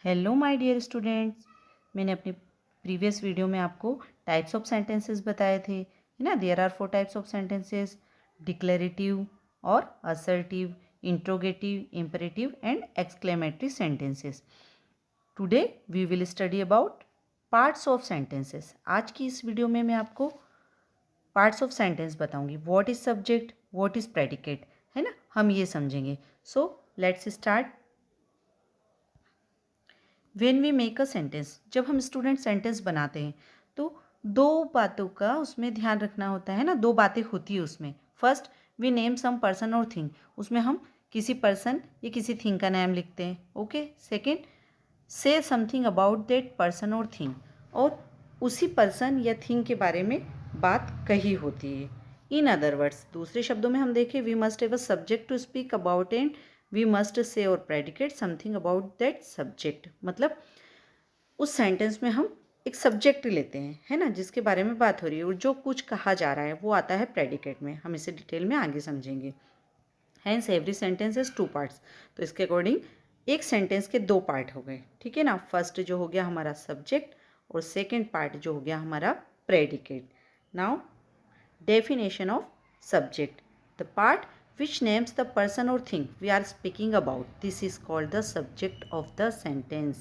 Hello my dear students. मैंने अपनी previous video में आपको टाइप्स ऑफ सेंटेंसेस बताए थे, है ना। There are 4 types of sentences: declarative और assertive, interrogative, imperative and exclamatory sentences. Today we will study about parts of sentences. आज की इस वीडियो में मैं आपको पार्ट्स ऑफ सेंटेंस बताऊंगी। What is subject, what is predicate, है ना, हम ये समझेंगे। So let's start. When we make a sentence, जब हम स्टूडेंट सेंटेंस बनाते हैं तो दो बातों का उसमें ध्यान रखना होता है ना। दो बातें होती है उसमें। First, we name some person और थिंग, उसमें हम किसी पर्सन या किसी थिंग का नाम लिखते हैं। ओके। सेकेंड, से समथिंग अबाउट दैट पर्सन और थिंग, और उसी पर्सन या थिंग के बारे में बात कही होती है। इन अदर वर्ड्स, दूसरे शब्दों में हम देखें, we must have a subject to speak about and we must say और predicate something about that subject. मतलब उस सेंटेंस में हम एक सब्जेक्ट लेते हैं, है ना, जिसके बारे में बात हो रही है, और जो कुछ कहा जा रहा है वो आता है प्रेडिकेट में। हम इसे डिटेल में आगे समझेंगे। Hence every sentence is 2 parts. तो इसके अकॉर्डिंग एक सेंटेंस के 2 पार्ट हो गए, ठीक है ना। फर्स्ट जो हो गया हमारा सब्जेक्ट, और सेकेंड पार्ट जो हो गया हमारा predicate. Now definition of subject: the part which names the person or thing we are speaking about, this is called the subject of the sentence.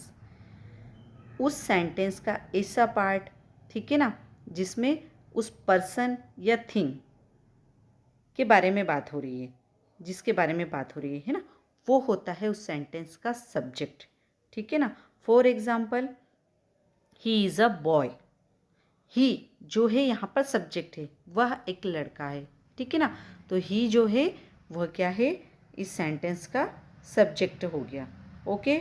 उस सेंटेंस का ऐसा पार्ट, ठीक है ना, जिसमें उस पर्सन या थिंग के बारे में बात हो रही है, जिसके बारे में बात हो रही है ना, वो होता है उस सेंटेंस का सब्जेक्ट, ठीक है ना। For example, he is a boy. He जो है यहाँ पर सब्जेक्ट है, वह एक लड़का है, ठीक है ना। तो ही जो है वह क्या है, इस सेंटेंस का सब्जेक्ट हो गया। Okay.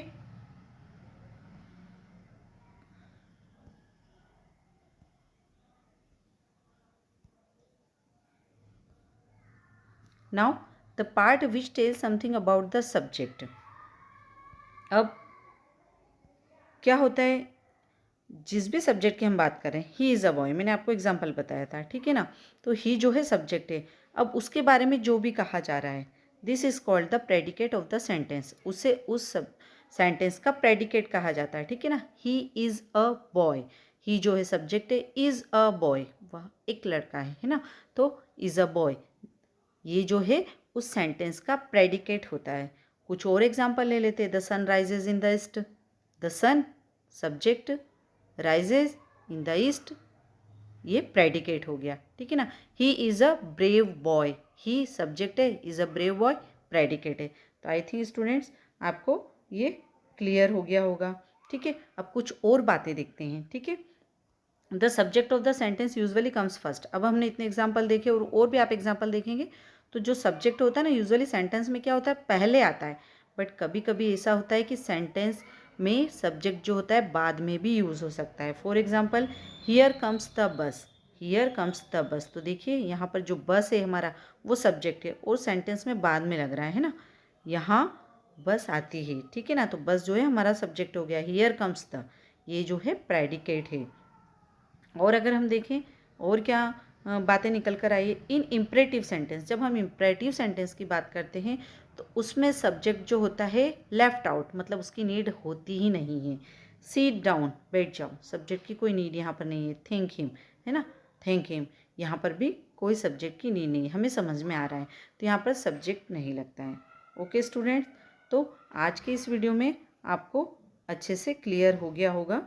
Now the part which tell something about the subject. अब क्या होता है, जिस भी सब्जेक्ट की हम बात करें, ही इज़ अ बॉय, मैंने आपको एग्जांपल बताया था, ठीक है ना। तो ही जो है सब्जेक्ट है। अब उसके बारे में जो भी कहा जा रहा है, this is called the predicate of the sentence. उसे उस सब सेंटेंस का प्रेडिकेट कहा जाता है, ठीक है ना। He is a boy, he जो है सब्जेक्ट है, इज़ अ बॉय, वह एक लड़का है ना। तो इज़ अ बॉय ये जो है उस सेंटेंस का प्रेडिकेट होता है। कुछ और एग्जांपल ले लेते हैं। The sun rises in the east, the sun subject, rises in the east ये प्रेडिकेट हो गया, ठीक है ना। He is a brave boy, he subject है, is a brave boy predicate है। तो आई थिंक स्टूडेंट्स आपको ये क्लियर हो गया होगा, ठीक है। अब कुछ और बातें देखते हैं, ठीक है। The subject of the sentence usually comes first. अब हमने इतने एग्जाम्पल देखे, और भी आप एग्जाम्पल देखेंगे, तो जो सब्जेक्ट होता है ना, यूजुअली सेंटेंस में क्या होता है, पहले आता है। बट कभी कभी ऐसा होता है कि सेंटेंस में सब्जेक्ट जो होता है बाद में भी यूज़ हो सकता है। For example, here comes the bus, here comes the bus. तो देखिए यहाँ पर जो बस है हमारा, वो सब्जेक्ट है, और सेंटेंस में बाद में लग रहा है ना, यहाँ बस आती है, ठीक है ना। तो बस जो है हमारा सब्जेक्ट हो गया। हियर कम्स द, ये जो है प्रेडिकेट है। और अगर हम देखें और क्या बातें निकल कर आई है, इन इम्परेटिव सेंटेंस, जब हम इम्परेटिव सेंटेंस की बात करते हैं तो उसमें सब्जेक्ट जो होता है लेफ्ट आउट, मतलब उसकी नीड होती ही नहीं है। सीट डाउन, बैठ जाओ, सब्जेक्ट की कोई नीड यहाँ पर नहीं है। थैंक हिम, है ना, थैंक हिम, यहाँ पर भी कोई सब्जेक्ट की नीड नहीं है। हमें समझ में आ रहा है, तो यहाँ पर सब्जेक्ट नहीं लगता है। ओके स्टूडेंट्स, तो आज के इस वीडियो में आपको अच्छे से क्लियर हो गया होगा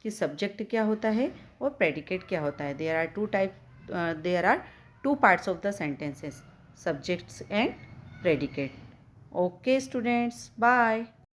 कि सब्जेक्ट क्या होता है और प्रेडिकेट क्या होता है। There are two parts of the sentences, subjects and predicate. Okay students, bye.